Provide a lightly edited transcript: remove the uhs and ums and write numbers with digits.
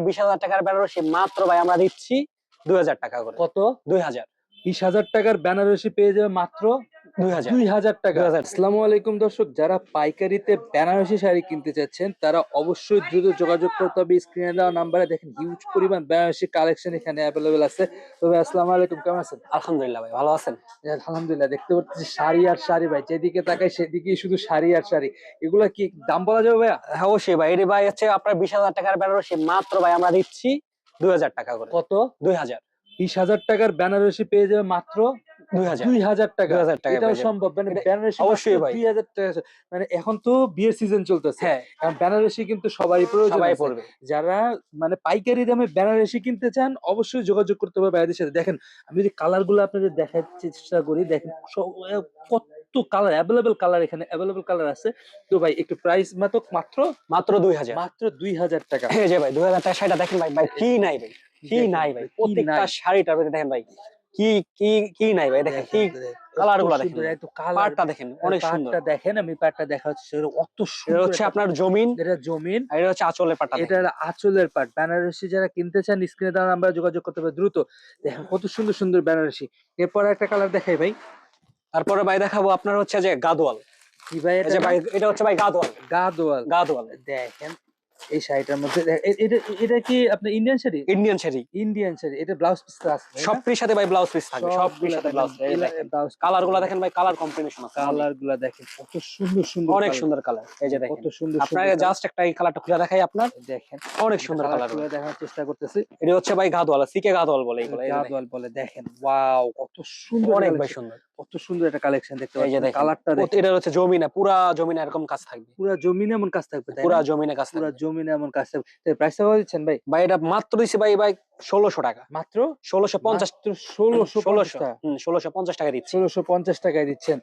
20,000 টাকার বেনারসি মাত্র ভাই আমরা দিচ্ছি 2,000 টাকা করে। কত? 2,000 20,000 টাকার বেনারসি পেয়ে যাবে মাত্র 2,000 2,000 টাকা। 2,000 আসসালামু আলাইকুম দর্শক, যারা পাইকারিতে বেনারসি শাড়ি কিনতে চাচ্ছেন তারা অবশ্যই দ্রুত যোগাযোগ করতে হবে স্ক্রিনে দেওয়া নাম্বারে। দেখেন হিউজ পরিমাণ বেনারসি কালেকশন এখানে অ্যাভেলেবেল আছে। তবে আসসালামু আলাইকুম, কেমন আছেন? আলহামদুলিল্লাহ ভাই, ভালো আছেন? আলহামদুলিল্লাহ। দেখতে পাচ্ছি শাড়ি আর শাড়ি ভাই, যেদিকে তাকাই সেদিকেই শুধু শাড়ি আর শাড়ি। এগুলা কি দাম বলা যাবে ভাইয়া? হ্যাঁ অবশ্যই ভাই, এটি ভাই হচ্ছে আপনার 20,000 টাকার বেনারসি মাত্র ভাই আমরা দিচ্ছি 2,000 টাকা করে। কত? 2,000 20,000 টাকার বেনারসি পেয়ে যাবে মাত্র 2,000 2,000 টাকা। 2,000 টাকা এটাও পেয়ে যাবেন। সম্ভব? মানে এটা বেনারসি অবশ্যই ভাই। 2,000 টাকা। মানে এখন তো বিয়ের সিজন চলতেছে, হ্যাঁ, কারণ বেনারসি কিন্তু সবারই প্রয়োজন সবাই আছে। পড়বে। যারা মানে পাইকারি দামে বেনারসি কিনতে চান অবশ্যই যোগাযোগ করতে হবে ভাইয়াদের সাথে। দেখেন আমি যদি কালার গুলো আপনাদের দেখার চেষ্টা করি, দেখেন কত কালার, অ্যাভেলেবেল কালার এখানে অ্যাভেলেবেল কালার আছে। তো ভাই একটু প্রাইস মাত্র মাত্র 2,000 মাত্র 2,000 টাকা। এই যে ভাই 2,000 টাকা শাড়িটা দেখেন ভাই, ভাই কি নাই ভাই, কি দেখেন নাই ভাই, ভাই, কি প্রত্যেকটা নাই। শাড়িটার মধ্যে দেখেন ভাই কি কি কি নাই ভাই, দেখেন কি কালার গুলা দেখেন ভাই। পাড়টা দেখেন অনেক সুন্দর। পাটটা দেখেন, আমি পাটটা দেখাচ্ছি, অত এটা সুন্দর হচ্ছে একটা আপনার পাট। জমিন, এটা জমিন, আর এটা হচ্ছে আঁচলের পাটটা এটা দেখেন। আঁচলের পাট। বেনারসি যারা কিনতে চান স্ক্রিনে দেওয়া নাম্বারে যোগাযোগ করতে হবে দ্রুত। দেখেন কত সুন্দর সুন্দর বেনারসি। এরপর একটা কালার দেখাই ভাই। তারপরে ভাই দেখাবো আপনার হচ্ছে যে গাদোয়াল। কি ভাই এই এটা? যে ভাই এটা হচ্ছে ভাই গাদোয়াল। গাদোয়াল। গাদোয়াল দেখেন এই শাড়িটার মধ্যে এটা এটা কি আপনার Indian sari? Indian sari. Indian sari. এটা ব্লাউজ পিস আছে তাই না? সবটির সাথে ভাই ব্লাউজ পিস থাকবে, সবটির সবগুলা সাথে দেখেন, blouse piece. Blouse piece colour গুলা থাকবে। দেখেন ভাই, কালার কম্বিনেশন আছে অনেক। কালার গুলা দেখেন কত সুন্দর সুন্দর অনেক colour। সুন্দর কালার। এই যে দেখেন কত সুন্দর আপনাকে সুন্দর জাস্ট একটা এই কালারটা খুলে দেখাই আপনার। colour। দেখেন অনেক সুন্দর কালার। গুলো দেখানোর চেষ্টা করতেছি। এটা হচ্ছে ভাই গাদোয়াল, সিকে গাদোয়াল বলে এগুলো। এই যে দেখেন গাদোয়াল বলে। দেখেন ওয়াও, কত সুন্দর অনেক ভাই collection, সুন্দর। কত সুন্দর একটা কালেকশন দেখতে এই যে পাচ্ছেন। দেখেন কালারটা দেখেন, এটা হচ্ছে জমিনা, পুরা জমিনা এরকম কাজ থাকবে। পুরা জমিনে এমন কাজ থাকবে তাই পুরা না? জমিনে কাজ পুরা থাকবে জমিনে এমন কাজ থাকবে। তো প্রাইসটা কত দিচ্ছেন ভাই? ভাই। এটা মাত্র দিছি ভাই 1600 টাকা। মাত্র 1650 1650 টাকা। 1650 টাকা দিচ্ছি। 1650 টাকায় দিচ্ছেন।